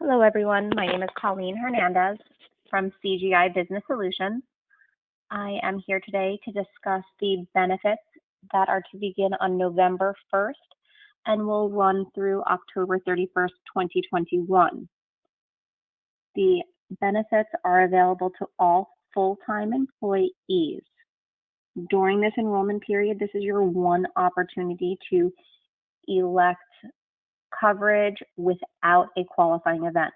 Hello, everyone. My name is Colleen Hernandez from CGI Business Solutions. I am here today to discuss the benefits that are to begin on November 1st and will run through October 31st, 2021. The benefits are available to all full-time employees. During this enrollment period, this is your one opportunity to elect coverage without a qualifying event.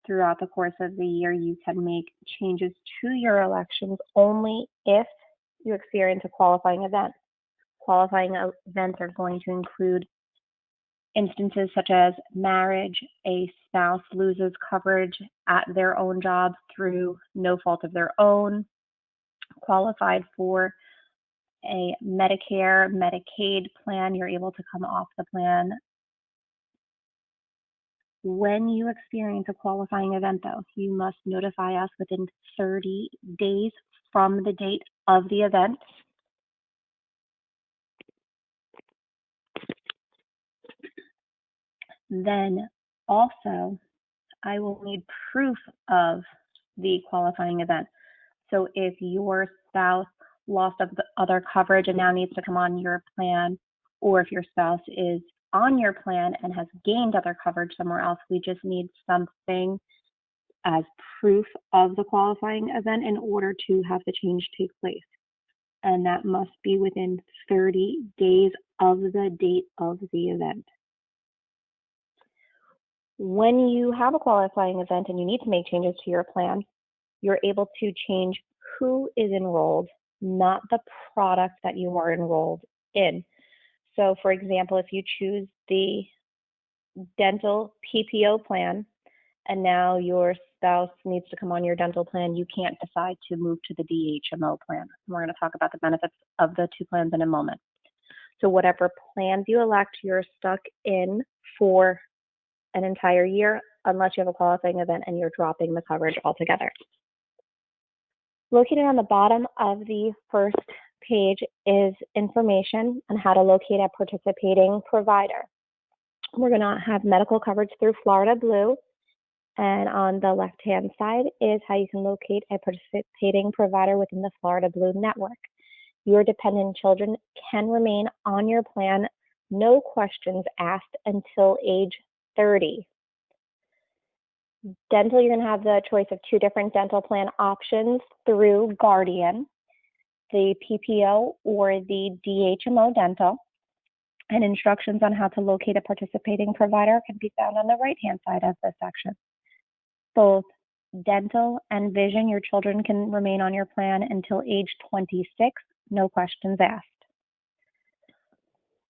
Throughout the course of the year, you can make changes to your elections only if you experience a qualifying event. Qualifying events are going to include instances such as marriage, a spouse loses coverage at their own job through no fault of their own, qualified for a Medicare, Medicaid plan, you're able to come off the plan. When you experience a qualifying event, though, you must notify us within 30 days from the date of the event. Then also, I will need proof of the qualifying event. So if your spouse lost other coverage and now needs to come on your plan, or if your spouse is on your plan and has gained other coverage somewhere else, we just need something as proof of the qualifying event in order to have the change take place. And that must be within 30 days of the date of the event. When you have a qualifying event and you need to make changes to your plan, you're able to change who is enrolled, not the product that you are enrolled in. So for example, if you choose the dental PPO plan and now your spouse needs to come on your dental plan, you can't decide to move to the DHMO plan. We're going to talk about the benefits of the two plans in a moment. So whatever plans you elect, you're stuck in for an entire year unless you have a qualifying event and you're dropping the coverage altogether. Located on the bottom of the first page is information on how to locate a participating provider. We're going to have medical coverage through Florida Blue, and on the left-hand side is how you can locate a participating provider within the Florida Blue network. Your dependent children can remain on your plan, no questions asked until age 30. Dental, you're going to have the choice of two different dental plan options through Guardian, the PPO or the DHMO dental, and instructions on how to locate a participating provider can be found on the right-hand side of this section. Both dental and vision, your children can remain on your plan until age 26, no questions asked.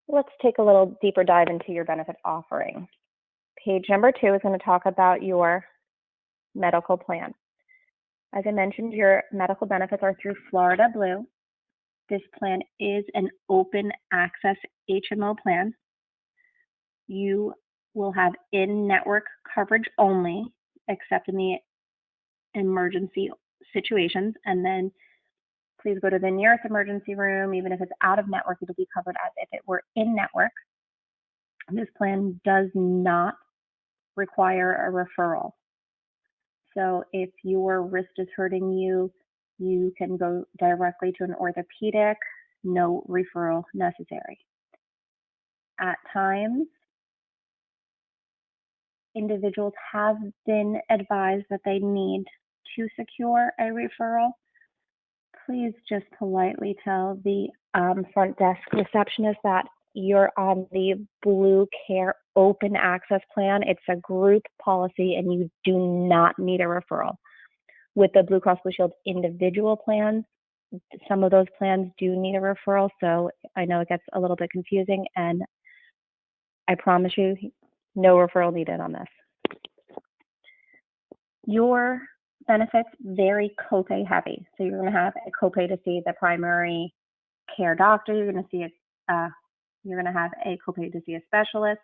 Let's take a little deeper dive into your benefit offering. Page number 2 is going to talk about your medical plan. As I mentioned, your medical benefits are through Florida Blue. This plan is an open access HMO plan. You will have in-network coverage only, except in the emergency situations. And then please go to the nearest emergency room. Even if it's out of network, it'll be covered as if it were in network. This plan does not require a referral. So if your wrist is hurting you, you can go directly to an orthopedic, no referral necessary. At times, individuals have been advised that they need to secure a referral. Please just politely tell the front desk receptionist that you're on the Blue Care Open Access Plan. It's a group policy and you do not need a referral. With the Blue Cross Blue Shield individual plans, some of those plans do need a referral, so I know it gets a little bit confusing, and I promise you, no referral needed on this. Your benefits very copay heavy, so you're going to have a copay to see the primary care doctor. You're going to have a copay to see a specialist.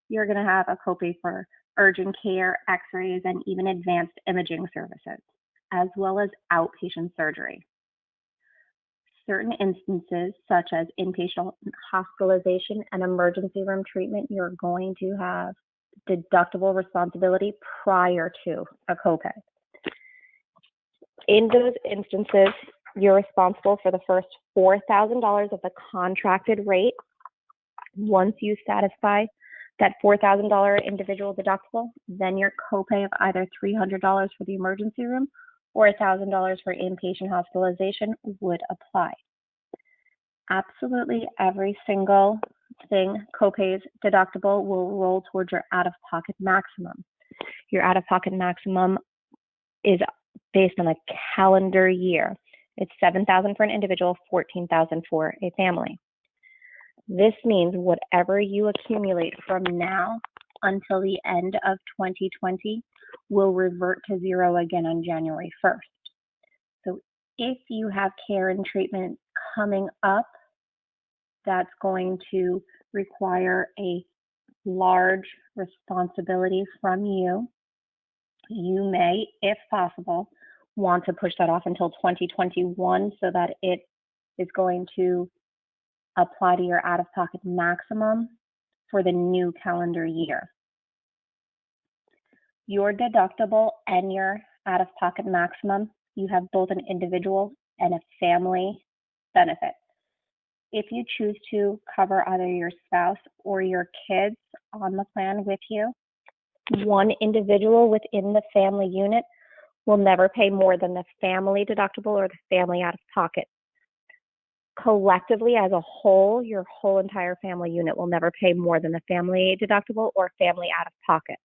You're going to have a copay for urgent care, x-rays, and even advanced imaging services, as well as outpatient surgery. Certain instances, such as inpatient hospitalization and emergency room treatment, you're going to have deductible responsibility prior to a copay. In those instances, you're responsible for the first $4,000 of the contracted rate. Once you satisfy that $4,000 individual deductible, then your copay of either $300 for the emergency room or $1,000 for inpatient hospitalization would apply. Absolutely every single thing, copays, deductible, will roll towards your out-of-pocket maximum. Your out-of-pocket maximum is based on a calendar year. It's $7,000 for an individual, $14,000 for a family. This means whatever you accumulate from now until the end of 2020 will revert to zero again on January 1st. So if you have care and treatment coming up that's going to require a large responsibility from you, you may, if possible, want to push that off until 2021 so that it is going to apply to your out-of-pocket maximum for the new calendar year. Your deductible and your out-of-pocket maximum, you have both an individual and a family benefit. If you choose to cover either your spouse or your kids on the plan with you, one individual within the family unit will never pay more than the family deductible or the family out-of-pocket. Collectively, as a whole, your whole entire family unit will never pay more than the family deductible or family out-of-pocket.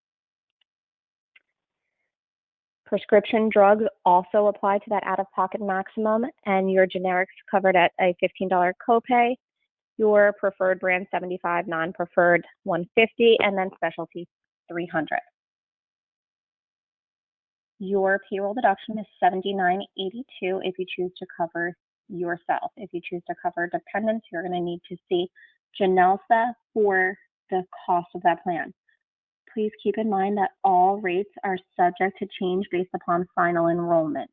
Prescription drugs also apply to that out-of-pocket maximum, and your generics covered at a $15 copay, your preferred brand $75, non-preferred $150, and then specialty $300. Your payroll deduction is $79.82 if you choose to cover yourself. If you choose to cover dependents, you're going to need to see Janelsa for the cost of that plan. Please keep in mind that all rates are subject to change based upon final enrollment.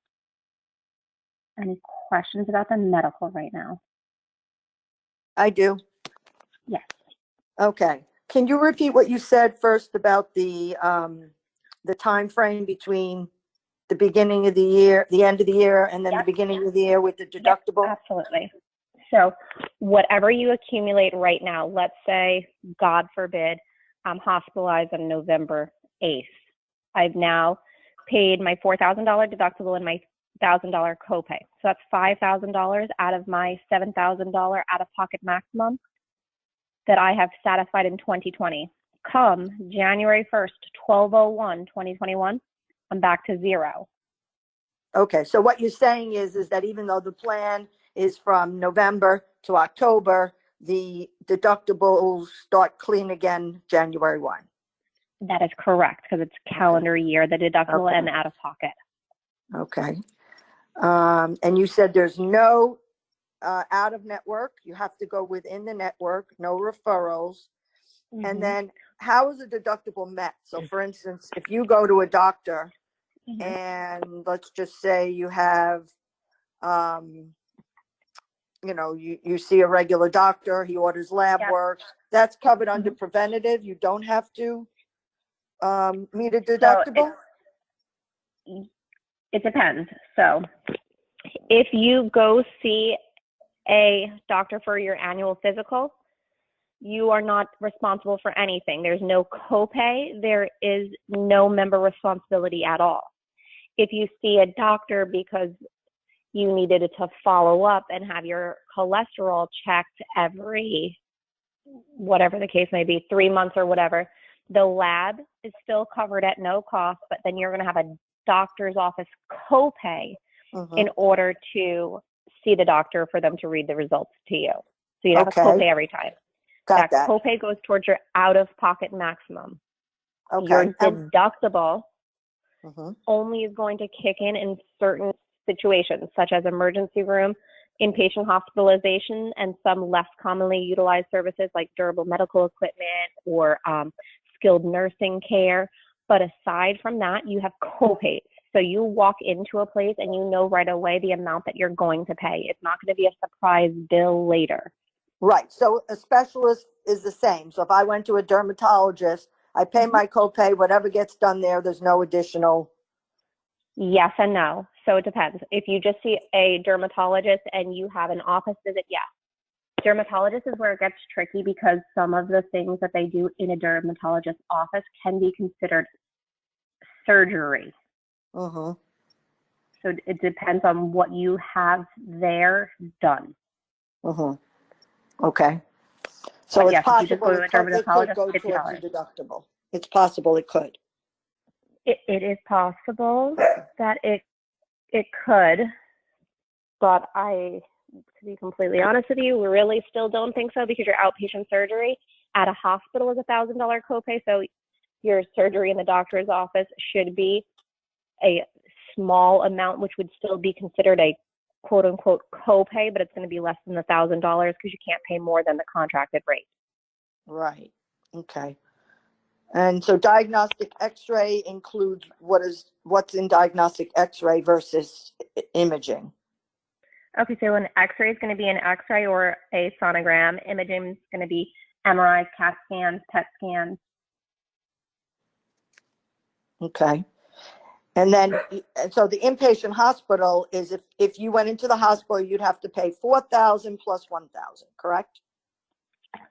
Any questions about the medical right now? I do. Yes. Okay. Can you repeat what you said first about the time frame between the beginning of the year, the end of the year, and then Yep. the beginning of the year with the deductible? Yep, absolutely. So whatever you accumulate right now, let's say, God forbid, I'm hospitalized on November 8th. I've now paid my $4,000 deductible and my $1,000 copay. So that's $5,000 out of my $7,000 out-of-pocket maximum that I have satisfied in 2020. Come January 1st, 12/01/2021, I'm back to zero. Okay. So what you're saying is that even though the plan is from November to October, the deductibles start clean again January 1. That is correct, because it's calendar year, the deductible Okay. and the out-of-pocket. Okay. And you said there's no out of network. You have to go within the network, no referrals. Mm-hmm. And then how is a deductible met? So for instance, if you go to a doctor Mm-hmm. and let's just say you have, you see a regular doctor, he orders lab Yep. work, that's covered under Mm-hmm. preventative. You don't have to meet a So deductible? it depends. So if you go see a doctor for your annual physical, you are not responsible for anything. There's no copay. There is no member responsibility at all. If you see a doctor because you needed to follow up and have your cholesterol checked every, whatever the case may be, 3 months or whatever, the lab is still covered at no cost, but then you're going to have a doctor's office copay in order to see the doctor for them to read the results to you. So you have a copay every time. Got that copay goes towards your out-of-pocket maximum. Okay. Your deductible only is going to kick in certain situations, such as emergency room, inpatient hospitalization, and some less commonly utilized services like durable medical equipment or skilled nursing care. But aside from that, you have copays. So you walk into a place and you know right away the amount that you're going to pay. It's not going to be a surprise bill later. Right. So a specialist is the same. So if I went to a dermatologist, I pay my copay, whatever gets done there, there's no additional. Yes and no. So it depends. If you just see a dermatologist and you have an office visit, yes. Dermatologist is where it gets tricky because some of the things that they do in a dermatologist's office can be considered surgery. Mm-hmm. So it depends on what you have there done. Mm-hmm. Okay. So But it's yes, if you just possible go to a it could dermatologist, go towards the $50. deductible. It's possible it could. It is possible that it could, but to be completely honest with you, we really still don't think so because your outpatient surgery at a hospital is $1,000 copay. So your surgery in the doctor's office should be a small amount, which would still be considered a quote unquote copay, but it's going to be less than the $1,000 because you can't pay more than the contracted rate. Right. Okay. And so diagnostic x-ray includes what's in diagnostic x-ray versus imaging. Okay, so an x-ray is going to be an x-ray or a sonogram. Imaging is going to be MRIs, CAT scans, PET scans. Okay. And then, so the inpatient hospital is if you went into the hospital, you'd have to pay $4,000 plus $1,000, correct?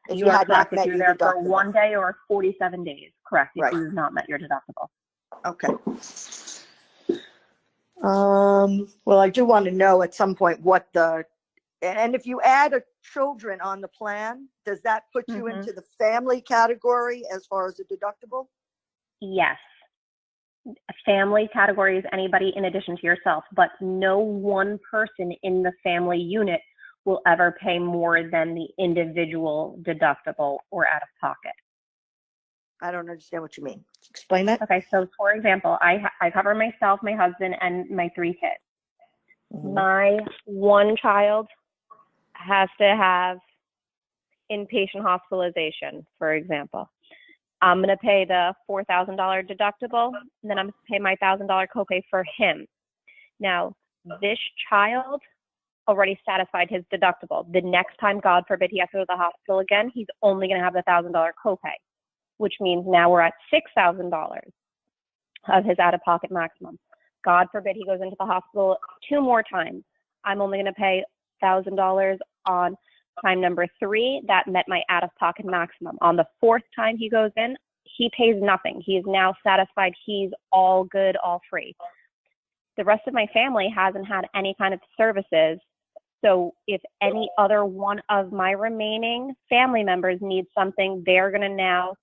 If You you are had not correct. If met you're your there for deductible. 1 day or 47 days, correct, if Right. you have not met your deductible. Okay. Well, I do want to know at some point and if you add children on the plan, does that put you into the family category as far as the deductible? Yes. Family category is anybody in addition to yourself, but no one person in the family unit will ever pay more than the individual deductible or out of pocket. I don't understand what you mean. Explain that. Okay, so for example, I cover myself, my husband, and my 3 kids. Mm-hmm. My one child has to have inpatient hospitalization, for example. I'm going to pay the $4,000 deductible, and then I'm going to pay my $1,000 copay for him. Now, this child already satisfied his deductible. The next time, God forbid, he has to go to the hospital again, he's only going to have the $1,000 copay, which means now we're at $6,000 of his out-of-pocket maximum. God forbid he goes into the hospital 2 more times. I'm only going to pay $1,000 on time number 3. That met my out-of-pocket maximum. On the 4th time he goes in, he pays nothing. He is now satisfied. He's all good, all free. The rest of my family hasn't had any kind of services. So if any other one of my remaining family members needs something, they're going to now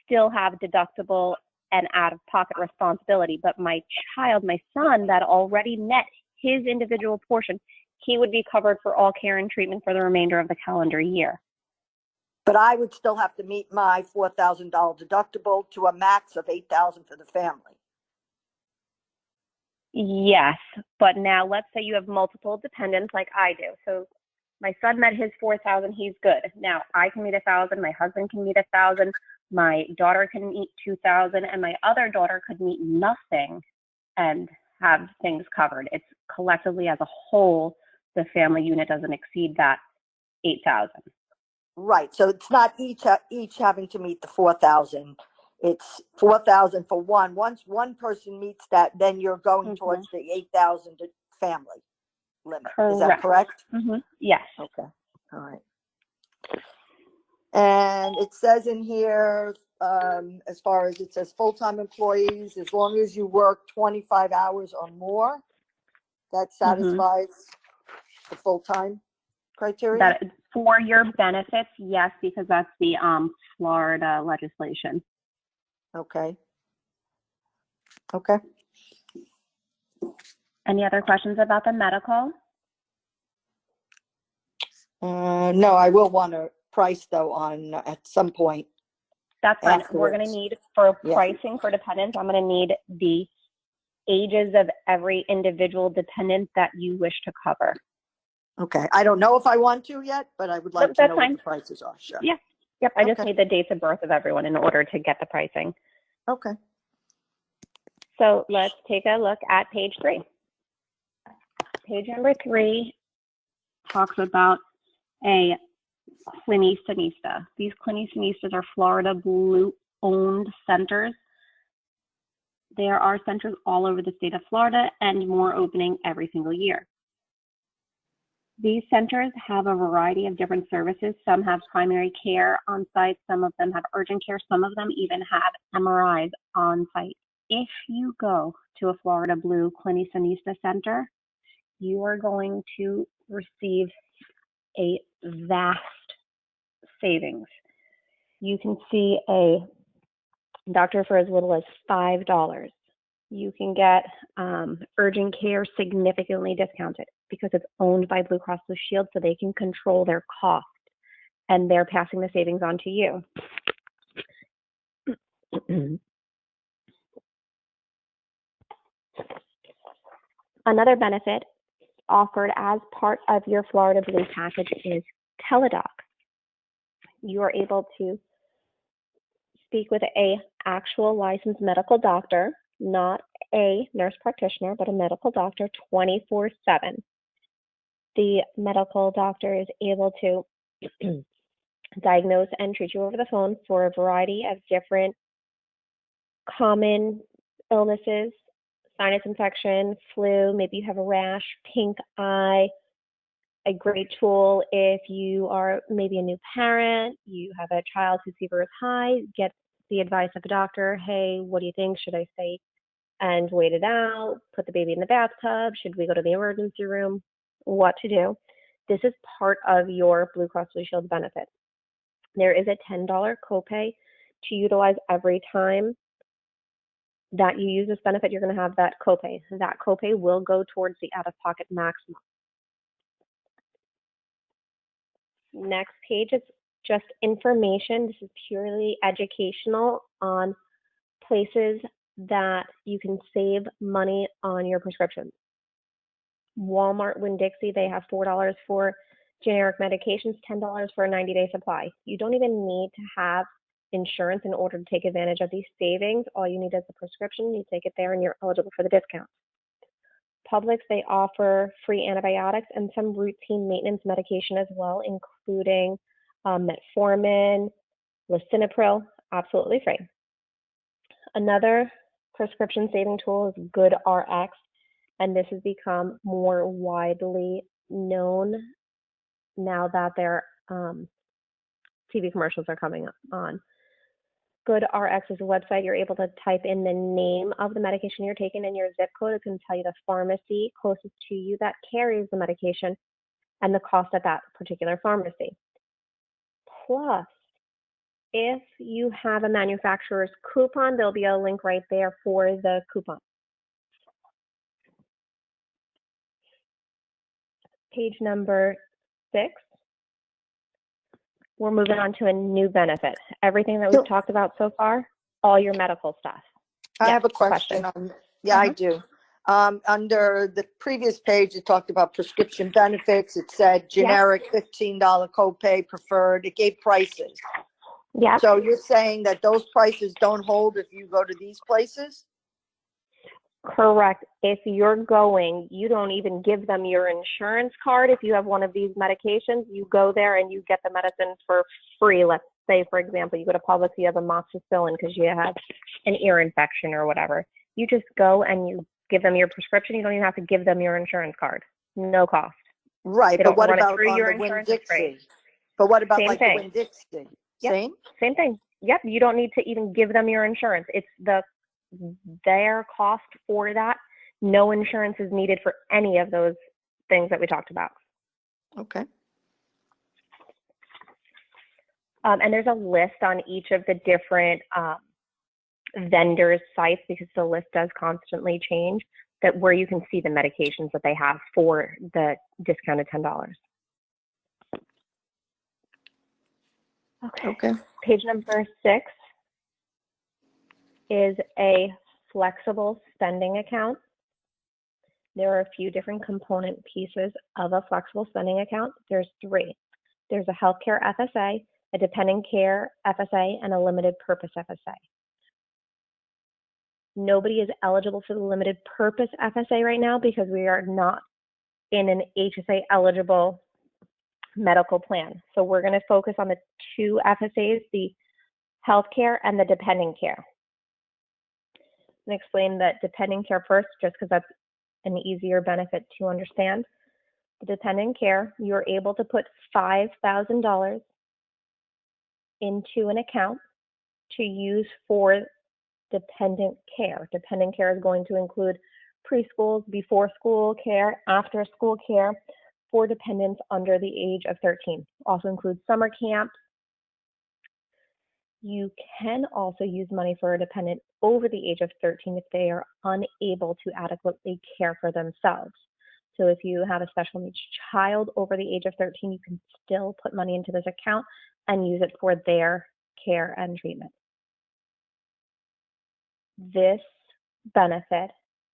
still have deductible and out-of-pocket responsibility. But my child, my son, that already met his individual portion, he would be covered for all care and treatment for the remainder of the calendar year. But I would still have to meet my $4,000 deductible to a max of $8,000 for the family. Yes, but now let's say you have multiple dependents like I do. So my son met his 4,000, he's good. Now I can meet 1,000, my husband can meet 1,000, my daughter can meet 2,000, and my other daughter could meet nothing and have things covered. It's collectively as a whole, the family unit doesn't exceed that 8,000. Right. So it's not each having to meet the 4,000. It's 4,000 for one. Once one person meets that, then you're going towards the 8,000 family limit. Correct. Is that correct? Yes. Okay. All right. And it says in here, as far as it says full-time employees, as long as you work 25 hours or more, that satisfies the full-time criteria? That for your benefits, yes, because that's the Florida legislation. Okay. Okay. Any other questions about the medical? No, I will want a price though on at some point. That's fine. Afterwards. We're going to need, for pricing for dependents, I'm going to need the ages of every individual dependent that you wish to cover. Okay. I don't know if I want to yet, but I would like to know what the prices are. Sure. Yeah. Yep. I just need the dates of birth of everyone in order to get the pricing. Okay. So let's take a look at page 3. Page number 3 talks about a clinicionista. These clinicionistas are Florida Blue owned centers. There are centers all over the state of Florida and more opening every single year. These centers have a variety of different services. Some have primary care on site, some of them have urgent care, some of them even have MRIs on site. If you go to a Florida Blue Clinicionista center, you are going to receive a vast savings. You can see a doctor for as little as $5. You can get urgent care significantly discounted because it's owned by Blue Cross Blue Shield, so they can control their cost, and they're passing the savings on to you. Another benefit offered as part of your Florida Blue package is teledoc. You are able to speak with a actual licensed medical doctor, not a nurse practitioner, but a medical doctor 24/7. The medical doctor is able to diagnose and treat you over the phone for a variety of different common illnesses, sinus infection, flu, maybe you have a rash, pink eye. A great tool if you are maybe a new parent, you have a child whose fever is high, get the advice of a doctor. Hey, what do you think? Should I stay and wait it out? Put the baby in the bathtub? Should we go to the emergency room? What to do? This is part of your Blue Cross Blue Shield benefit. There is a $10 copay to utilize every time that you use this benefit. You're going to have that copay. That copay will go towards the out-of-pocket maximum. Next page is just information. This is purely educational on places that you can save money on your prescriptions. Walmart, Winn-Dixie, they have $4 for generic medications, $10 for a 90-day supply. You don't even need to have insurance in order to take advantage of these savings. All you need is a prescription. You take it there and you're eligible for the discount. Publix, they offer free antibiotics and some routine maintenance medication as well, including metformin, lisinopril, absolutely free. Another prescription saving tool is GoodRx, and this has become more widely known now that their TV commercials are coming on. GoodRx is a website. You're able to type in the name of the medication you're taking and your zip code. It's going to tell you the pharmacy closest to you that carries the medication and the cost at that particular pharmacy. Plus, if you have a manufacturer's coupon, there'll be a link right there for the coupon. Page number 6. We're moving on to a new benefit. Everything that we've talked about so far, all your medical stuff. I have a question. I do. Under the previous page, it talked about prescription benefits. It said generic $15 copay preferred. It gave prices. Yeah. So you're saying that those prices don't hold if you go to these places? Correct. If you're going, you don't even give them your insurance card. If you have one of these medications, you go there and you get the medicine for free. Let's say, for example, you go to Publix, you have amoxicillin because you have an ear infection or whatever. You just go and you give them your prescription. You don't even have to give them your insurance card. No cost. Right, but what about on the Winn-Dixie? But what about like the Winn-Dixie? Same thing. Yep, you don't need to even give them your insurance. It's their cost for that. No insurance is needed for any of those things that we talked about. Okay. And there's a list on each of the different vendors' sites because the list does constantly change, that where you can see the medications that they have for the discounted $10. Okay. Page number 6 is a flexible spending account. There are a few different component pieces of a flexible spending account. There's 3. There's a healthcare FSA, a dependent care FSA, and a limited purpose FSA. Nobody is eligible for the limited purpose FSA right now because we are not in an HSA eligible medical plan. So we're going to focus on the 2 FSAs, the healthcare, and the dependent care. I'm going to explain the dependent care first, just because that's an easier benefit to understand. The dependent care, you're able to put $5,000 into an account to use for dependent care. Dependent care is going to include preschools, before school care, after school care for dependents under the age of 13. Also includes summer camps. You can also use money for a dependent over the age of 13 if they are unable to adequately care for themselves. So if you have a special needs child over the age of 13, you can still put money into this account and use it for their care and treatment. This benefit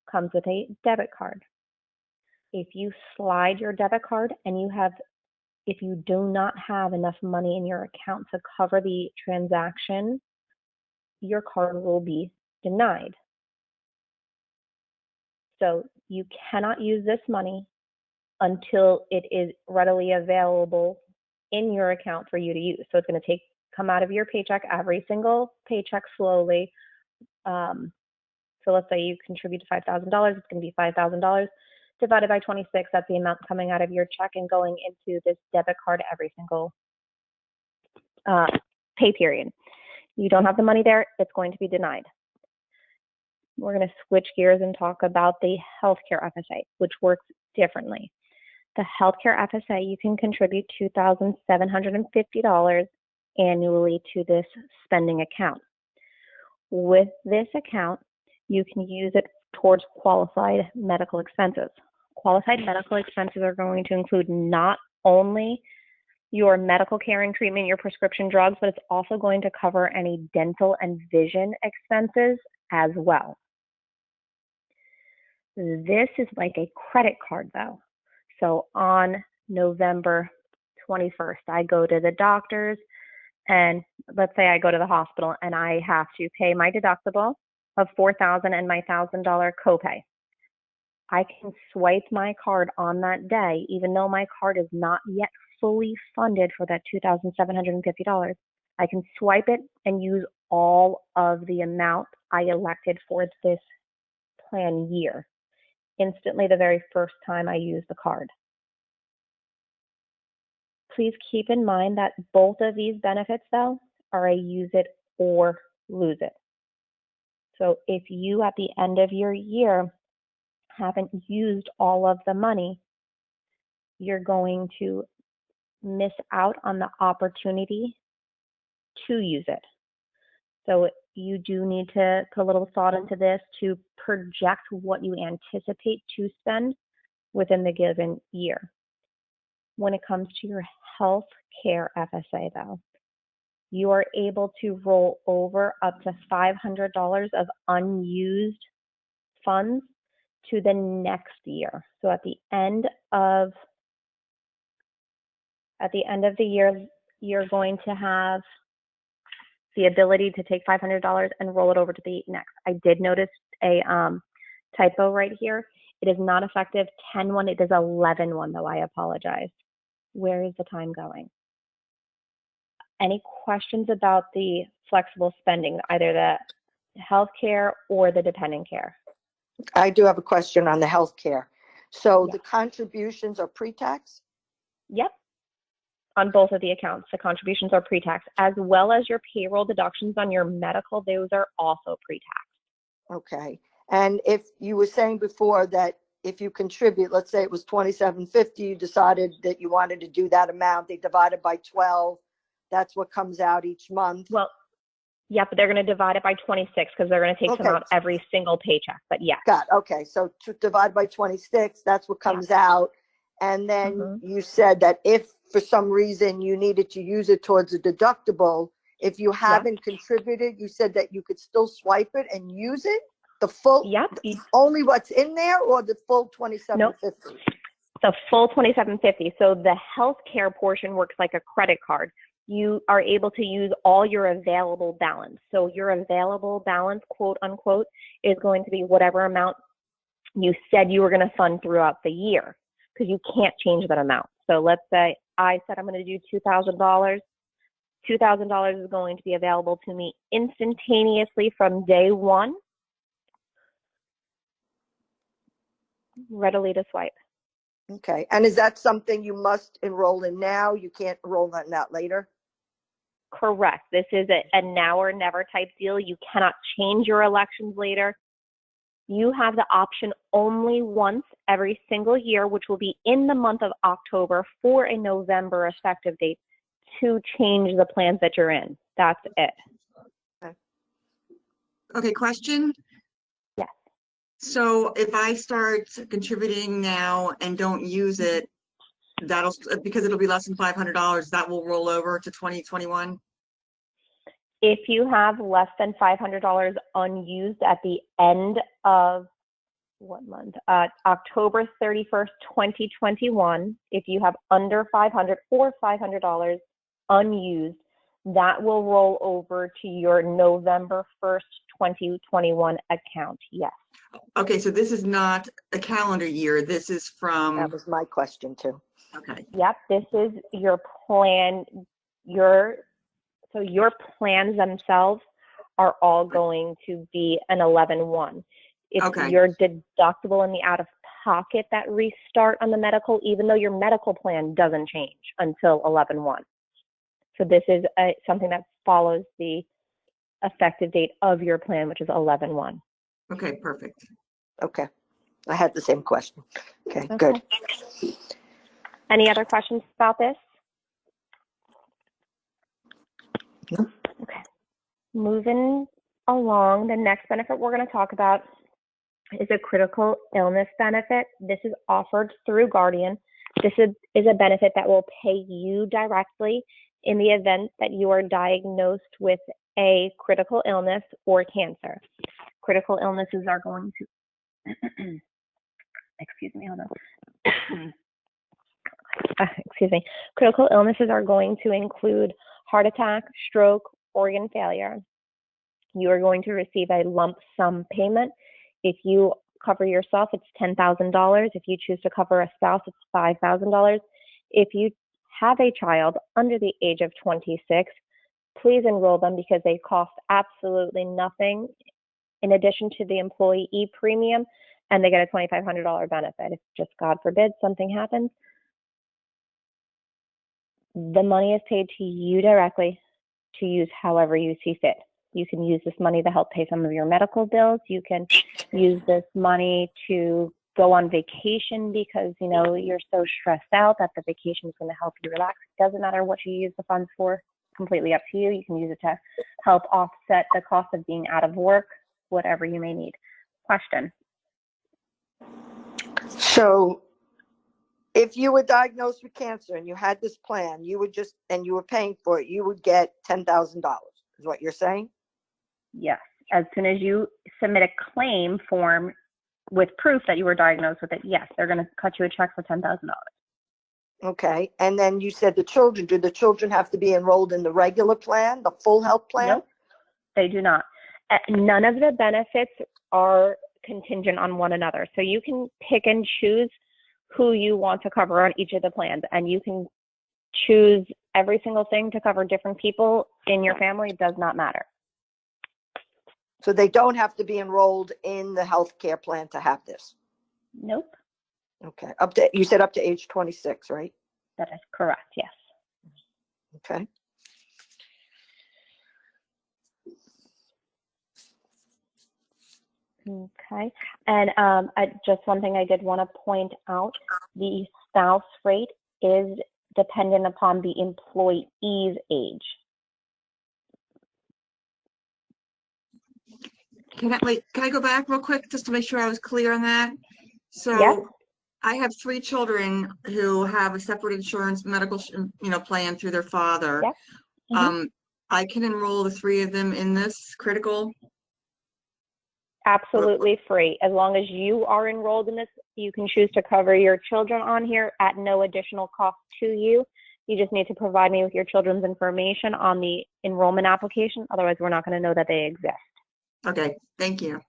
comes with a debit card. If you slide your debit card and if you do not have enough money in your account to cover the transaction, your card will be denied. So you cannot use this money until it is readily available in your account for you to use. So it's going to come out of your paycheck, every single paycheck slowly. So let's say you contribute to $5,000, it's going to be $5,000 divided by 26. That's the amount coming out of your check and going into this debit card every single pay period. You don't have the money there, it's going to be denied. We're going to switch gears and talk about the healthcare FSA, which works differently. The healthcare FSA, you can contribute $2,750 annually to this spending account. With this account, you can use it towards qualified medical expenses. Qualified medical expenses are going to include not only your medical care and treatment, your prescription drugs, but it's also going to cover any dental and vision expenses as well. This is like a credit card though. So on November 21st, I go to the doctor's, and let's say I go to the hospital and I have to pay my deductible of $4,000 and my $1,000 copay. I can swipe my card on that day, even though my card is not yet fully funded for that $2,750. I can swipe it and use all of the amount I elected for this plan year instantly the very first time I use the card. Please keep in mind that both of these benefits, though, are a use it or lose it. So if you, at the end of your year, haven't used all of the money, you're going to miss out on the opportunity to use it. So you do need to put a little thought into this to project what you anticipate to spend within the given year. When it comes to your health care FSA, though, you are able to roll over up to $500 of unused funds to the next year. So at the end of the year, you're going to have the ability to take $500 and roll it over to the next. I did notice a typo right here. It is not effective 10/1, it is 11/1 though. I apologize. Where is the time going? Any questions about the flexible spending, either the healthcare or the dependent care? I do have a question on the healthcare. So Yeah. the contributions are pre-tax? Yep. On both of the accounts, the contributions are pre-tax, as well as your payroll deductions on your medical. Those are also pre-tax. Okay. And if you were saying before that if you contribute, let's say it was $2,750, you decided that you wanted to do that amount, they divide it by 12, that's what comes out each month. Well, yeah, but they're going to divide it by 26 because they're going to take some out every single paycheck. But yeah. Got it. Okay. So to divide by 26, that's what comes out. And then you said that if for some reason you needed to use it towards a deductible, if you haven't contributed, you said that you could still swipe it and use it? The full, only what's in there, or the full $2,750? Nope. The full $2,750. So the healthcare portion works like a credit card. You are able to use all your available balance. So your available balance, quote unquote, is going to be whatever amount you said you were going to fund throughout the year, because you can't change that amount. So let's say I said I'm going to do $2,000 $2,000 is going to be available to me instantaneously from day one, readily to swipe. Okay. And is that something you must enroll in now? You can't enroll in that later? Correct. This is a now or never type deal. You cannot change your elections later. You have the option only once every single year, which will be in the month of October for a November effective date, to change the plans that you're in. That's it. Okay, question. Yes. So if I start contributing now and don't use it, that'll, because it'll be less than $500, that will roll over to 2021? If you have less than $500 unused at the end of what month? October 31st, 2021, if you have under $500 or $500 unused, that will roll over to your November 1st, 2021 account. Yes. Okay, so this is not a calendar year. This is from. That was my question too. Okay. Yep. This is your plan. So your plans themselves are all going to be an 11-1. It's Okay. your deductible and the out of pocket that restart on the medical, even though your medical plan doesn't change until 11-1. So this is something that follows the effective date of your plan, which is 11-1. Okay, perfect. Okay. I had the same question. Okay, good. Any other questions about this? No. Okay. Moving along, the next benefit we're going to talk about is a critical illness benefit. This is offered through Guardian. This is a benefit that will pay you directly in the event that you are diagnosed with a critical illness or cancer. Critical illnesses are going to, excuse me, hold on. Excuse me. Critical illnesses are going to include heart attack, stroke, organ failure. You are going to receive a lump sum payment. If you cover yourself, it's $10,000. If you choose to cover a spouse, it's $5,000. If you have a child under the age of 26, please enroll them because they cost absolutely nothing in addition to the employee premium, and they get a $2,500 benefit. If just God forbid something happens, the money is paid to you directly to use however you see fit. You can use this money to help pay some of your medical bills. You can use this money to go on vacation because, you know, you're so stressed out that the vacation is going to help you relax. It doesn't matter what you use the funds for, completely up to you. You can use it to help offset the cost of being out of work, whatever you may need. Question? So if you were diagnosed with cancer and you had this plan, you would just, and you were paying for it, you would get $10,000 is what you're saying? Yes. As soon as you submit a claim form with proof that you were diagnosed with it, yes, they're going to cut you a check for $10,000. Okay. And then you said the children, do the children have to be enrolled in the regular plan, the full health plan? Nope, they do not. None of the benefits are contingent on one another. So you can pick and choose who you want to cover on each of the plans, and you can choose every single thing to cover different people in your family. It does not matter. So they don't have to be enrolled in the health care plan to have this? Nope. Okay. You said up to age 26, right? That is correct, yes. Okay. Okay. And just one thing I did want to point out, the spouse rate is dependent upon the employee's age. Can I go back real quick just to make sure I was clear on that? So Yep. I have 3 children who have a separate insurance medical, plan through their father. Yep. Mm-hmm. I can enroll the 3 of them in this critical? Absolutely free. As long as you are enrolled in this, you can choose to cover your children on here at no additional cost to you. You just need to provide me with your children's information on the enrollment application. Otherwise, we're not going to know that they exist. Okay, thank you.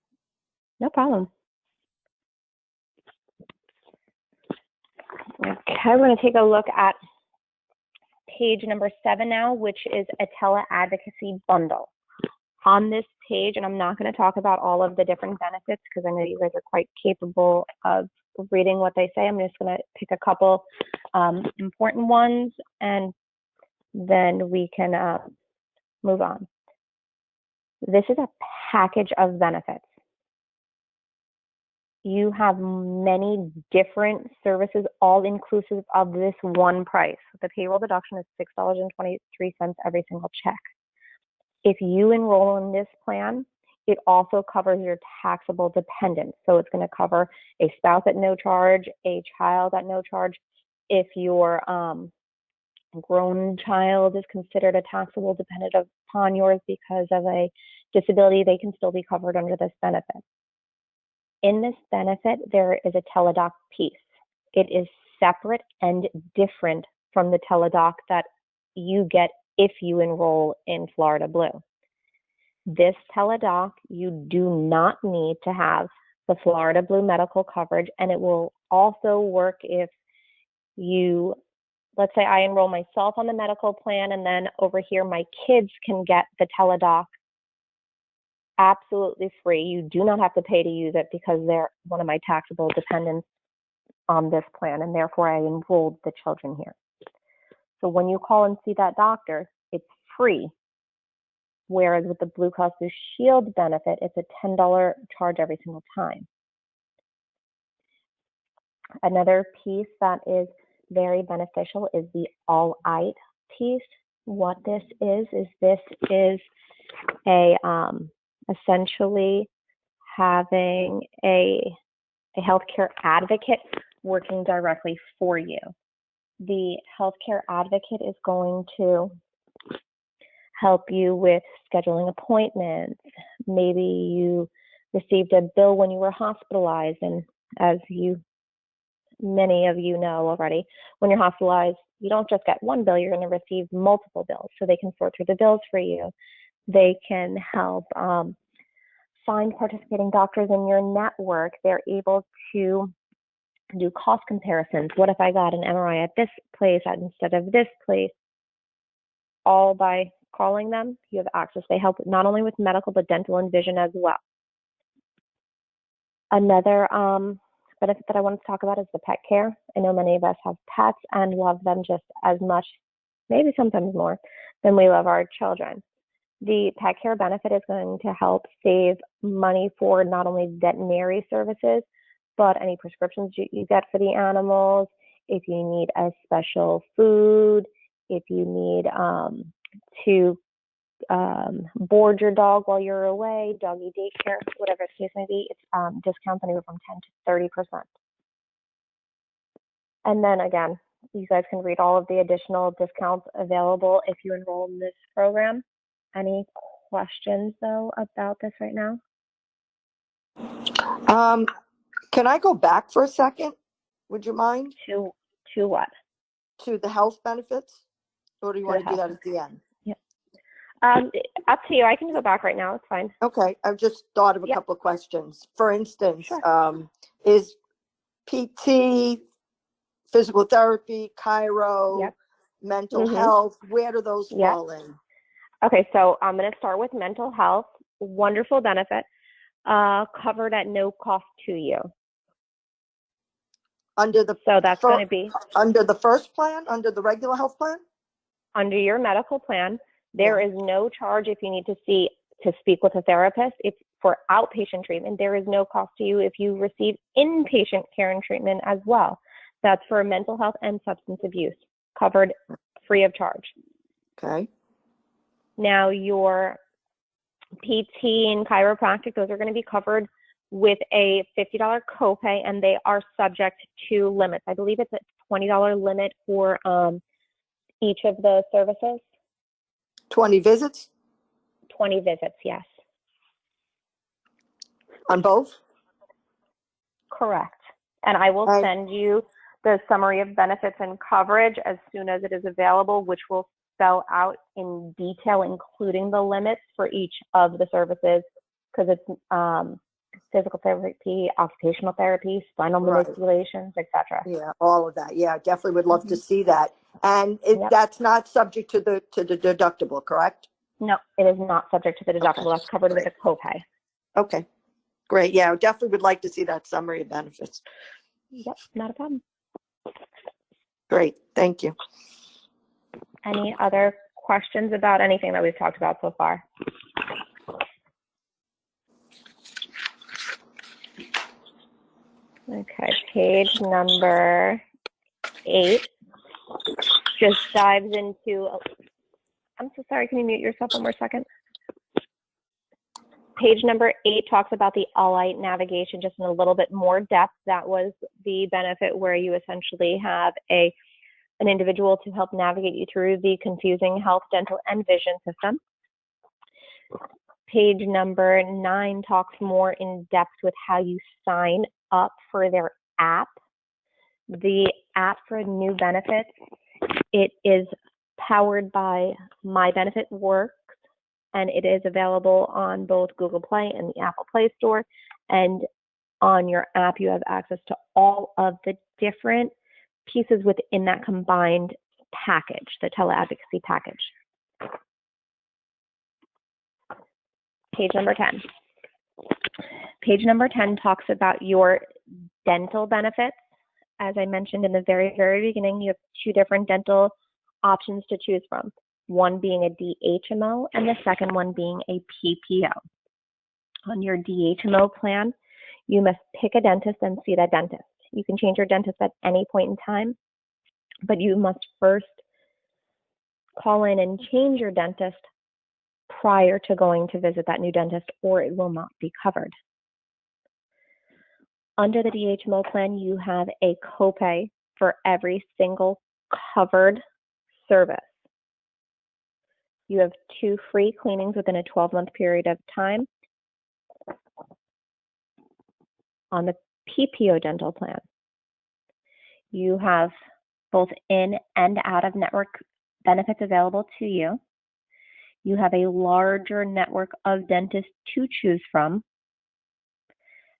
No problem. Okay, we're going to take a look at page number 7 now, which is a tele-advocacy bundle. On this page, and I'm not going to talk about all of the different benefits because I know you guys are quite capable of reading what they say. I'm just going to pick a couple important ones, and then we can move on. This is a package of benefits. You have many different services, all inclusive of this one price. The payroll deduction is $6.23 every single check. If you enroll in this plan, it also covers your taxable dependents. So it's going to cover a spouse at no charge, a child at no charge. If your grown child is considered a taxable dependent upon yours because of a disability, they can still be covered under this benefit. In this benefit, there is a teledoc piece. It is separate and different from the teledoc that you get if you enroll in Florida Blue. This teledoc, you do not need to have the Florida Blue medical coverage, and it will also work if you, let's say I enroll myself on the medical plan, and then over here my kids can get the teledoc absolutely free. You do not have to pay to use it because they're one of my taxable dependents on this plan, and therefore I enrolled the children here. So when you call and see that doctor, it's free. Whereas with the Blue Cross Blue Shield benefit, it's a $10 charge every single time. Another piece that is very beneficial is the all-IT piece. What this is a essentially having a healthcare advocate working directly for you. The healthcare advocate is going to help you with scheduling appointments. Maybe you received a bill when you were hospitalized, and as many of you know already, when you're hospitalized, you don't just get one bill, you're going to receive multiple bills. So they can sort through the bills for you. They can help find participating doctors in your network. They're able to do cost comparisons. What if I got an MRI at this place instead of this place? All by calling them, you have access. They help not only with medical, but dental and vision as well. Another benefit that I wanted to talk about is the pet care. I know many of us have pets and love them just as much, maybe sometimes more, than we love our children. The pet care benefit is going to help save money for not only veterinary services, but any prescriptions you get for the animals, if you need a special food, if you need to board your dog while you're away, doggy daycare, whatever the case may be, it's discounts anywhere from 10 to 30%. And then again, you guys can read all of the additional discounts available if you enroll in this program. Any questions though about this right now? Can I go back for a second? Would you mind? To what? To the health benefits? Or do you want to do that at the end? Up to you. I can go back right now. It's fine. Okay. I've just thought of a couple of questions. For instance, Sure. Is PT, physical therapy, chiro, mental health, where do those fall in? Okay, so I'm going to start with mental health. Wonderful benefit, covered at no cost to you. So that's going to be under the first plan, under the regular health plan? Under your medical plan. There is no charge if you need to speak with a therapist. It's for outpatient treatment. There is no cost to you if you receive inpatient care and treatment as well. That's for mental health and substance abuse, covered free of charge. Okay. Now your PT and chiropractic, those are going to be covered with a $50 copay, and they are subject to limits. I believe it's a $20 limit for each of the services. 20 visits? 20 visits, yes. On both? Correct. And I will send you the summary of benefits and coverage as soon as it is available, which will spell out in detail, including the limits for each of the services, because it's physical therapy, occupational therapy, spinal Right. manipulations, etc. Yeah, all of that. Yeah, definitely would love to Mhm. see that. And Yep. that's not subject to the deductible, correct? No, it is not subject to the Okay, deductible. That's covered with great. a copay. Okay, great. Yeah, I definitely would like to see that summary of benefits. Yep, not a problem. Great, thank you. Any other questions about anything that we've talked about so far? Okay, page number 8 just dives into, I'm so sorry, can you mute yourself one more second? Page number 8 talks about the All-Light navigation just in a little bit more depth. That was the benefit where you essentially have an individual to help navigate you through the confusing health, dental, and vision system. Page number 9 talks more in depth with how you sign up for their app. The app for new benefits, it is powered by My Benefit Works, and it is available on both Google Play and the Apple Play Store. And on your app, you have access to all of the different pieces within that combined package, the teleadvocacy package. Page number 10. Page number 10 talks about your dental benefits. As I mentioned in the very, very beginning, you have 2 different dental options to choose from, one being a DHMO and the second one being a PPO. On your DHMO plan, you must pick a dentist and see that dentist. You can change your dentist at any point in time, but you must first call in and change your dentist prior to going to visit that new dentist, or it will not be covered. Under the DHMO plan, you have a copay for every single covered service. You have 2 free cleanings within a 12-month period of time. On the PPO dental plan, you have both in and out of network benefits available to you. You have a larger network of dentists to choose from.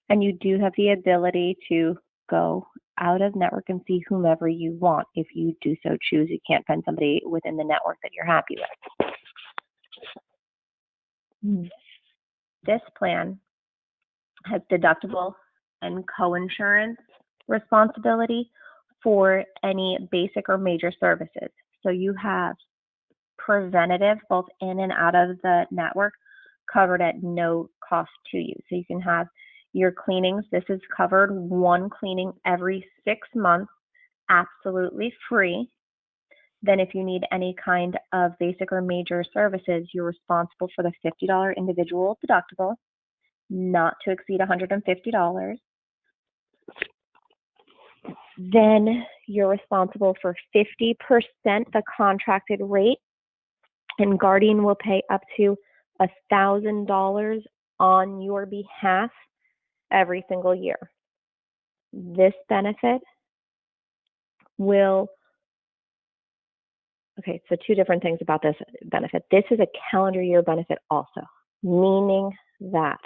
And you do have the ability to go out of network and see whomever you want if you do so choose. You can't find somebody within the network that you're happy with. This plan has deductible and co-insurance responsibility for any basic or major services. So you have preventative, both in and out of the network, covered at no cost to you. So you can have your cleanings. This is covered, 1 cleaning every 6 months, absolutely free. Then if you need any kind of basic or major services, you're responsible for the $50 individual deductible, not to exceed $150. Then you're responsible for 50% the contracted rate, and Guardian will pay up to $1,000 on your behalf every single year. This benefit will, okay, so 2 different things about this benefit. This is a calendar year benefit also, meaning that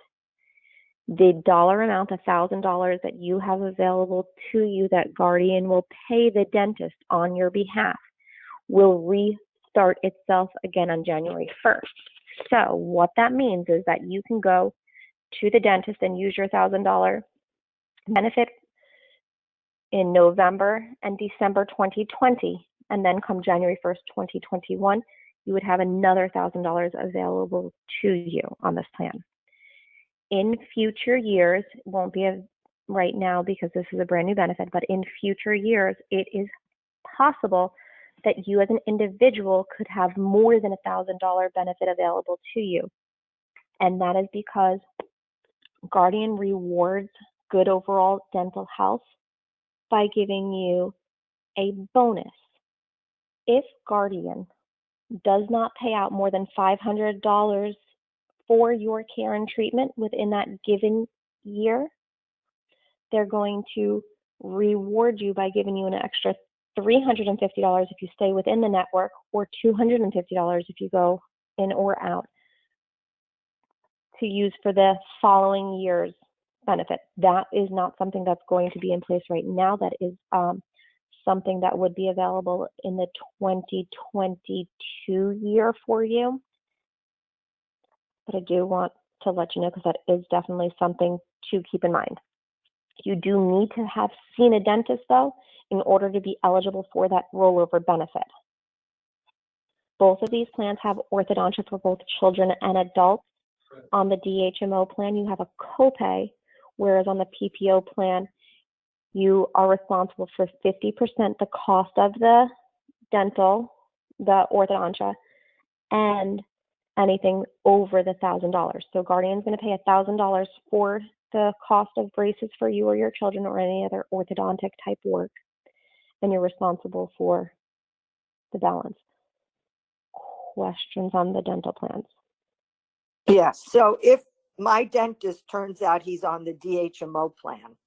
the dollar amount, $1,000 that you have available to you that Guardian will pay the dentist on your behalf will restart itself again on January 1st. So what that means is that you can go to the dentist and use your $1,000 benefit in November and December 2020, and then come January 1st, 2021, you would have another $1,000 available to you on this plan. In future years, it won't be right now because this is a brand new benefit, but in future years, it is possible that you as an individual could have more than $1,000 benefit available to you. And that is because Guardian rewards good overall dental health by giving you a bonus. If Guardian does not pay out more than $500 for your care and treatment within that given year, they're going to reward you by giving you an extra $350 if you stay within the network, or $250 if you go in or out, to use for the following year's benefit. That is not something that's going to be in place right now. That is something that would be available in the 2022 year for you. But I do want to let you know, because that is definitely something to keep in mind. You do need to have seen a dentist, though, in order to be eligible for that rollover benefit. Both of these plans have orthodontia for both children and adults. On the DHMO plan, you have a copay, whereas on the PPO plan, you are responsible for 50% the cost of the dental, the orthodontia, and anything over the $1,000. So Guardian's going to pay $1,000 for the cost of braces for you or your children or any other orthodontic type work, and you're responsible for the balance. Questions on the dental plans? Yes. So if my dentist turns out he's on the DHMO plan,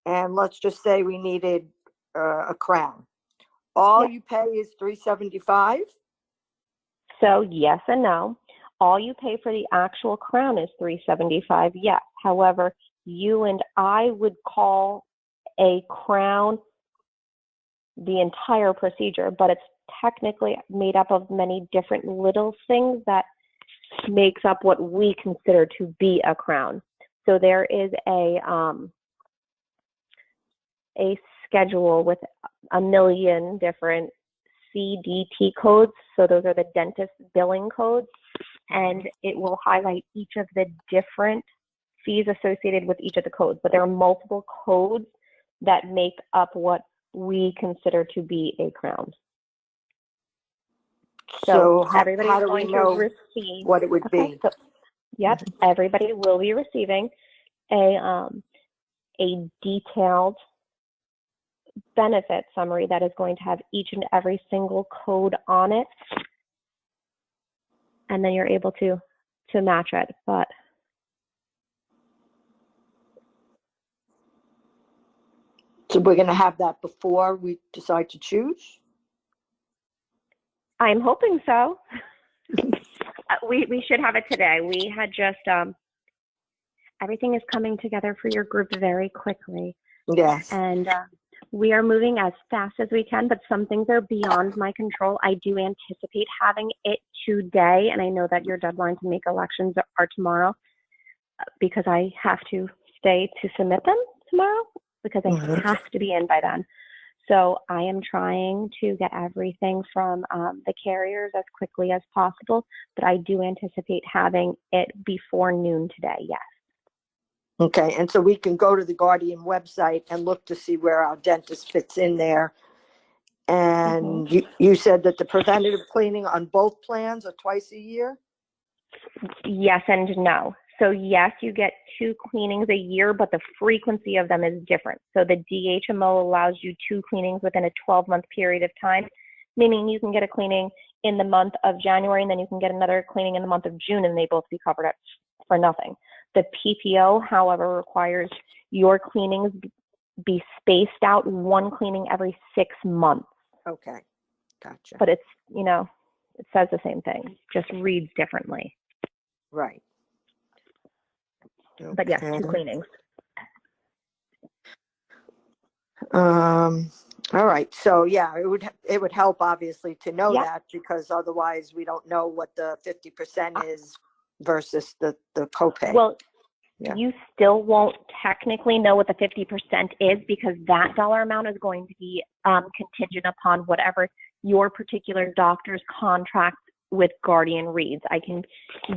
and let's just say we needed a crown, all you pay is $375. So yes and no. All you pay for the actual crown is $375. Yes. However, you and I would call a crown the entire procedure, but it's technically made up of many different little things that makes up what we consider to be a crown. So there is a schedule with a million different CDT codes. So those are the dentist billing codes, and it will highlight each of the different fees associated with each of the codes. But there are multiple codes that make up what we consider to be a crown. So everybody's how do we going to know receive what it would be? So, yep, everybody will be receiving a detailed benefit summary that is going to have each and every single code on it, and then you're able to match it. But so we're going to have that before we decide to choose? I'm hoping so. We should have it today. We had just everything is coming together for your group very quickly. Yes. And we are moving as fast as we can, but some things are beyond my control. I do anticipate having it today, and I know that your deadline to make elections are tomorrow, because I have to stay to submit them tomorrow because they have to be in by then. So I am trying to get everything from the carriers as quickly as possible, but I do anticipate having it before noon today, yes. Okay, and so we can go to the Guardian website and look to see where our dentist fits in there. And you said that the preventative cleaning on both plans are twice a year? Yes and no. So yes, you get 2 cleanings a year, but the frequency of them is different. So the DHMO allows you 2 cleanings within a 12-month period of time, meaning you can get a cleaning in the month of January, and then you can get another cleaning in the month of June, and they both be covered up for nothing. The PPO, however, requires your cleanings be spaced out, 1 cleaning every 6 months. Okay, gotcha. But it's, it says the same thing, just reads differently. Right. Okay. But yes, 2 cleanings. All right. So yeah, it would help obviously to know that, because otherwise we don't know what the 50% is versus the copay. Well, you still won't technically know what the 50% is, because that dollar amount is going to be contingent upon whatever your particular doctor's contract with Guardian reads. I can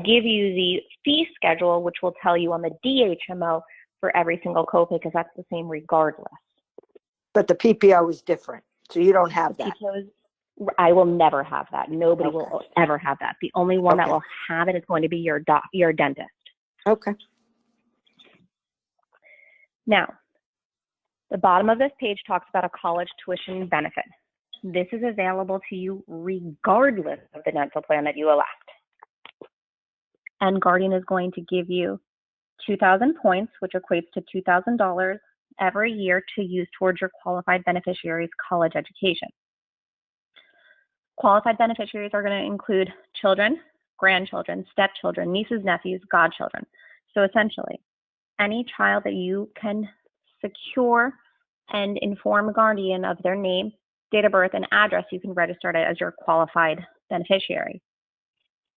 give you the fee schedule, which will tell you on the DHMO for every single copay, because that's the same regardless. But the PPO is different, so you don't have that. I will never have that. Nobody will ever have that. The only one that will have it is going to be your dentist. Okay. Now, the bottom of this page talks about a college tuition benefit. This is available to you regardless of the dental plan that you elect. And Guardian is going to give you 2,000 points, which equates to $2,000 every year to use towards your qualified beneficiary's college education. Qualified beneficiaries are going to include children, grandchildren, stepchildren, nieces, nephews, godchildren. So essentially, any child that you can secure and inform a guardian of their name, date of birth, and address, you can register it as your qualified beneficiary.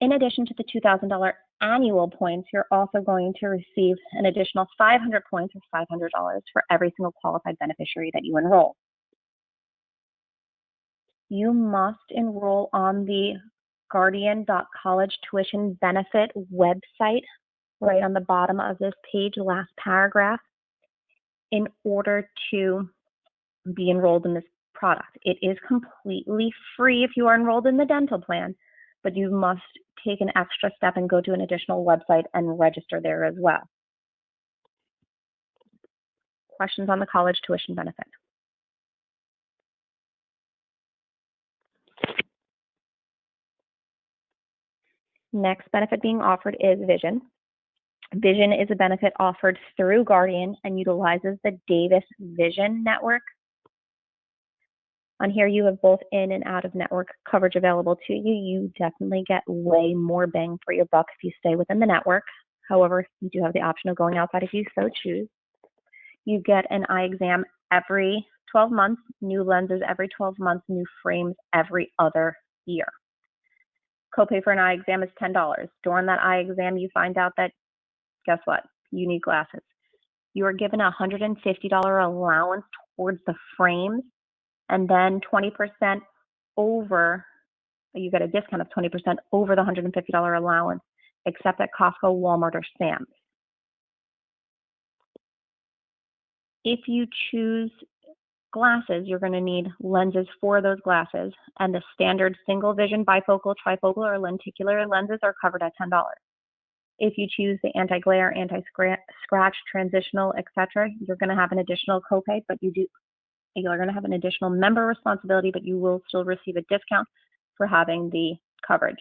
In addition to the $2,000 annual points, you're also going to receive an additional 500 points or $500 for every single qualified beneficiary that you enroll. You must enroll on the guardian.college tuition benefit website right on the bottom of this page, last paragraph, in order to be enrolled in this product. It is completely free if you are enrolled in the dental plan, but you must take an extra step and go to an additional website and register there as well. Questions on the college tuition benefit? Next benefit being offered is vision. Vision is a benefit offered through Guardian and utilizes the Davis Vision Network. On here, you have both in and out of network coverage available to you. You definitely get way more bang for your buck if you stay within the network. However, you do have the option of going outside if you so choose. You get an eye exam every 12 months, new lenses every 12 months, new frames every other year. Copay for an eye exam is $10. During that eye exam, you find out that, guess what? You need glasses. You are given a $150 allowance towards the frames, and then 20% over, you get a discount of 20% over the $150 allowance, except at Costco, Walmart, or Sam's. If you choose glasses, you're going to need lenses for those glasses, and the standard single vision, bifocal, trifocal, or lenticular lenses are covered at $10. If you choose the anti-glare, anti-scratch, transitional, etc., you're going to have an additional copay, but you're going to have an additional member responsibility, but you will still receive a discount for having the coverage.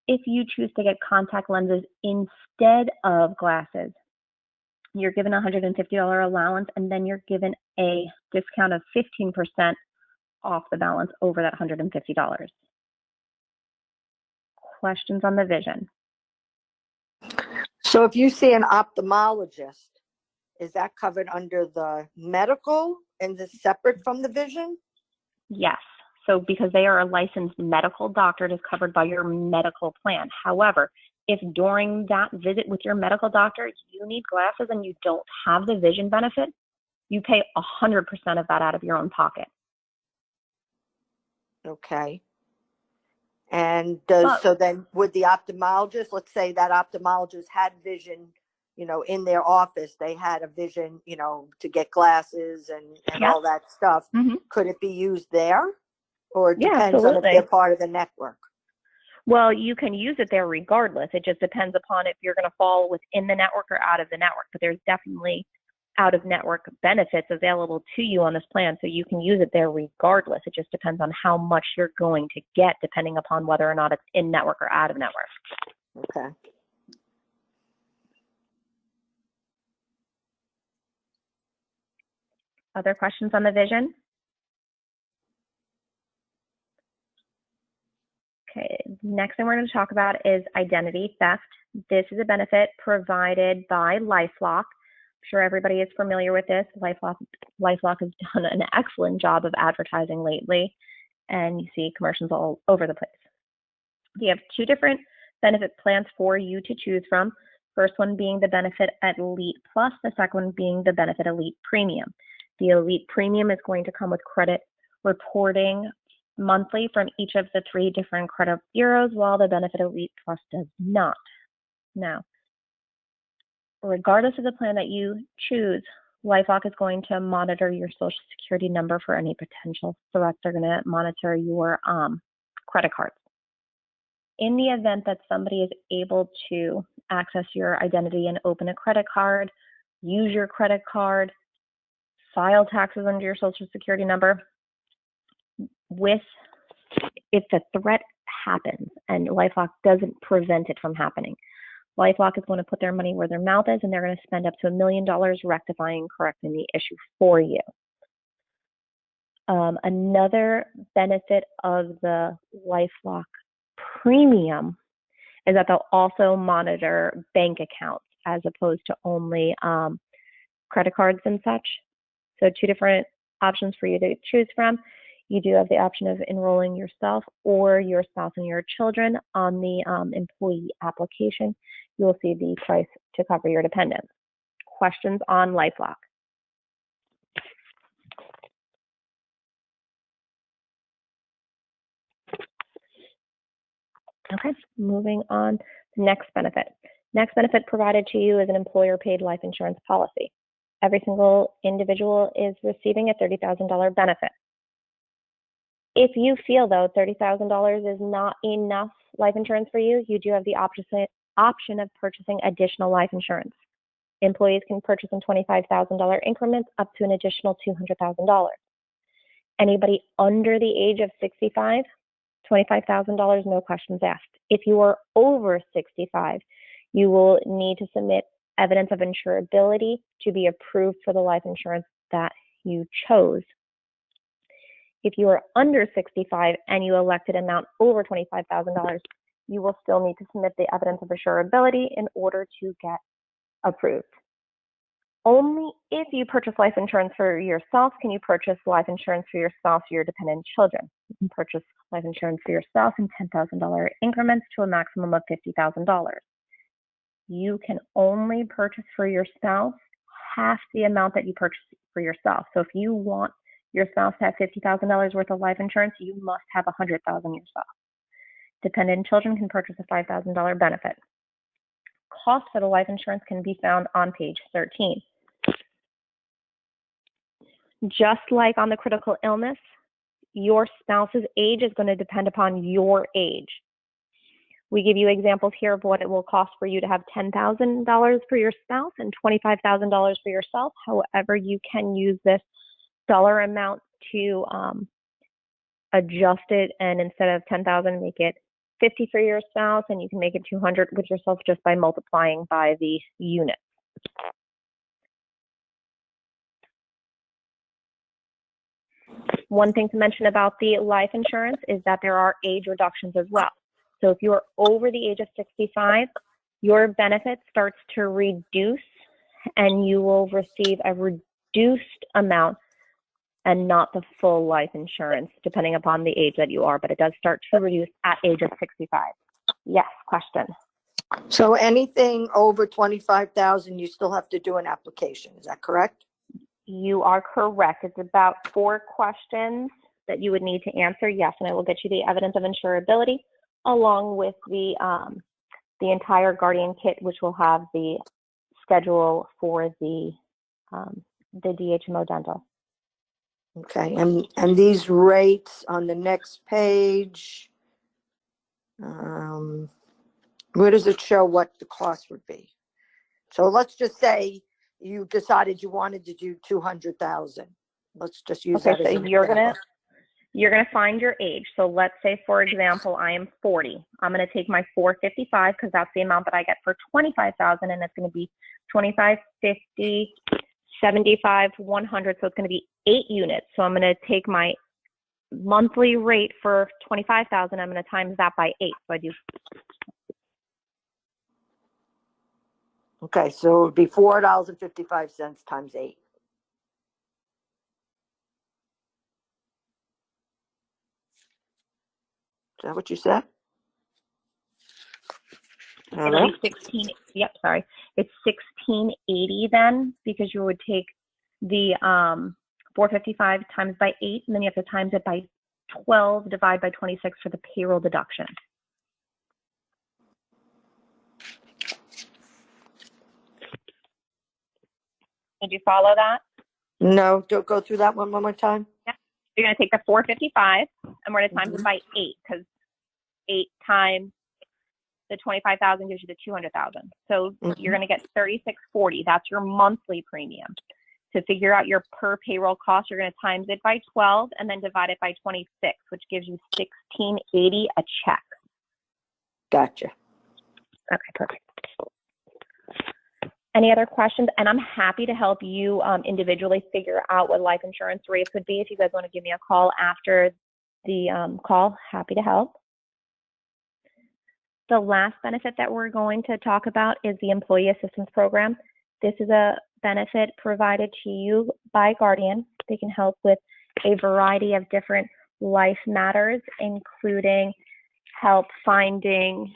If you choose to get contact lenses instead of glasses, you're given a $150 allowance, and then you're given a discount of 15% off the balance over that $150. Questions on the vision? So if you see an ophthalmologist, is that covered under the medical and is separate from the vision? Yes. So because they are a licensed medical doctor, it is covered by your medical plan. However, if during that visit with your medical doctor, you need glasses and you don't have the vision benefit, you pay 100% of that out of your own pocket. Okay. And so then would the ophthalmologist, let's say that ophthalmologist had vision, in their office, they had a vision, to get glasses and Yes. all that stuff. Mm-hmm. Could it be used there? Or it Yeah, depends on if absolutely. they're part of the network? Well, you can use it there regardless. It just depends upon if you're going to fall within the network or out of the network. But there's definitely out-of-network benefits available to you on this plan, so you can use it there regardless. It just depends on how much you're going to get, depending upon whether or not it's in-network or out-of-network. Okay. Other questions on the vision? Okay, next thing we're going to talk about is identity theft. This is a benefit provided by LifeLock. I'm sure everybody is familiar with this. LifeLock has done an excellent job of advertising lately, and you see commercials all over the place. We have two different benefit plans for you to choose from. First one being the Benefit Elite Plus, the second one being the Benefit Elite Premium. The Elite Premium is going to come with credit reporting monthly from each of the 3 different credit bureaus, while the Benefit Elite Plus does not. Now, regardless of the plan that you choose, LifeLock is going to monitor your Social Security number for any potential threats. They're going to monitor your credit cards. In the event that somebody is able to access your identity and open a credit card, use your credit card, file taxes under your Social Security number, if the threat happens and LifeLock doesn't prevent it from happening, LifeLock is going to put their money where their mouth is, and they're going to spend up to $1 million rectifying and correcting the issue for you. Another benefit of the LifeLock Premium is that they'll also monitor bank accounts as opposed to only credit cards and such. So two different options for you to choose from. You do have the option of enrolling yourself or your spouse and your children on the employee application. You will see the price to cover your dependents. Questions on LifeLock? Okay, moving on. Next benefit. Next benefit provided to you is an employer-paid life insurance policy. Every single individual is receiving a $30,000 benefit. If you feel, though, $30,000 is not enough life insurance for you, you do have the option of purchasing additional life insurance. Employees can purchase in $25,000 increments up to an additional $200,000. Anybody under the age of 65, $25,000, no questions asked. If you are over 65, you will need to submit evidence of insurability to be approved for the life insurance that you chose. If you are under 65 and you elected an amount over $25,000, you will still need to submit the evidence of insurability in order to get approved. Only if you purchase life insurance for yourself can you purchase life insurance for your spouse or your dependent children. You can purchase life insurance for yourself in $10,000 increments to a maximum of $50,000. You can only purchase for your spouse half the amount that you purchase for yourself. So if you want your spouse to have $50,000 worth of life insurance, you must have $100,000 yourself. Dependent children can purchase a $5,000 benefit. Cost for the life insurance can be found on page 13. Just like on the critical illness, your spouse's age is going to depend upon your age. We give you examples here of what it will cost for you to have $10,000 for your spouse and $25,000 for yourself. However, you can use this dollar amount to adjust it, and instead of $10,000, make it $50 for your spouse, and you can make it $200 with yourself just by multiplying by the unit. One thing to mention about the life insurance is that there are age reductions as well. So if you are over the age of 65, your benefit starts to reduce and you will receive a reduced amount and not the full life insurance, depending upon the age that you are, but it does start to reduce at age of 65. Yes, question. So anything over 25,000, you still have to do an application. Is that correct? You are correct. It's about 4 questions that you would need to answer. Yes, and I will get you the evidence of insurability along with the entire Guardian kit, which will have the schedule for the DHMO dental. Okay, and these rates on the next page, where does it show what the cost would be? So let's just say you decided you wanted to do 200,000. Let's just use that as an example. You're gonna find your age. So let's say, for example, I am 40. I'm gonna take my 455 because that's the amount that I get for 25,000, and it's gonna be 25, 50, 75, 100. So it's gonna be 8 units. So I'm gonna take my monthly rate for 25,000. I'm gonna times that by 8. So I do. Okay, so it would be $4.55 times 8. Is that what you said? It'll be 16. Yep, sorry. It's 1680 then, because you would take the 455 times by 8, and then you have to times it by 12, divide by 26 for the payroll deduction. Did you follow that? No, don't go through that one more time. Yeah. You're going to take the 455, and we're going to times it by 8, because 8 times the 25,000 gives you the 200,000. So you're going to get 3640. That's your monthly premium. To figure out your per payroll cost, you're going to times it by 12 and then divide it by 26, which gives you 1680 a check. Gotcha. Okay, perfect. Any other questions? And I'm happy to help you individually figure out what life insurance rates would be. If you guys want to give me a call after the call, happy to help. The last benefit that we're going to talk about is the Employee Assistance Program. This is a benefit provided to you by Guardian. They can help with a variety of different life matters, including help finding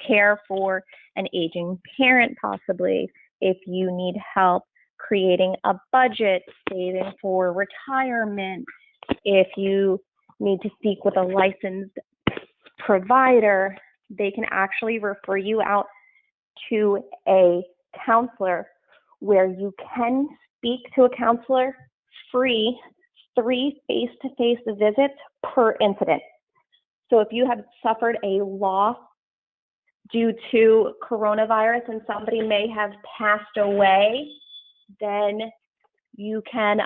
care for an aging parent, possibly, if you need help creating a budget, saving for retirement, if you need to speak with a licensed provider, they can actually refer you out to a counselor where you can speak to a counselor free, 3 face-to-face visits per incident. So if you have suffered a loss due to coronavirus and somebody may have passed away, then you can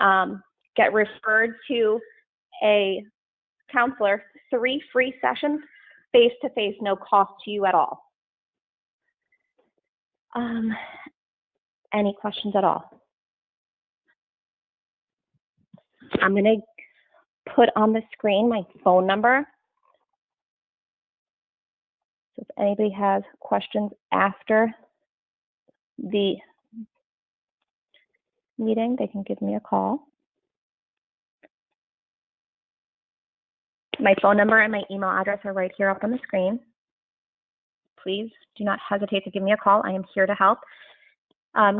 get referred to a counselor, 3 free sessions, face-to-face, no cost to you at all. Any questions at all? I'm going to put on the screen my phone number. So if anybody has questions after the meeting, they can give me a call. My phone number and my email address are right here up on the screen. Please do not hesitate to give me a call. I am here to help.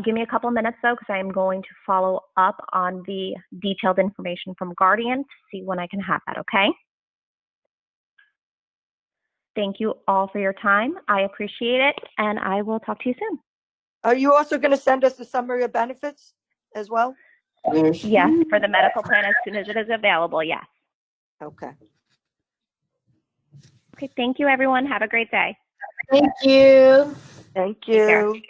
Give me a couple minutes though, because I am going to follow up on the detailed information from Guardian to see when I can have that, okay? Thank you all for your time. I appreciate it, and I will talk to you soon. Are you also going to send us a summary of benefits as well? Yes, for the medical plan as soon as it is available, yes. Okay. Okay, thank you everyone. Have a great day. Thank you. Thank Take care. you.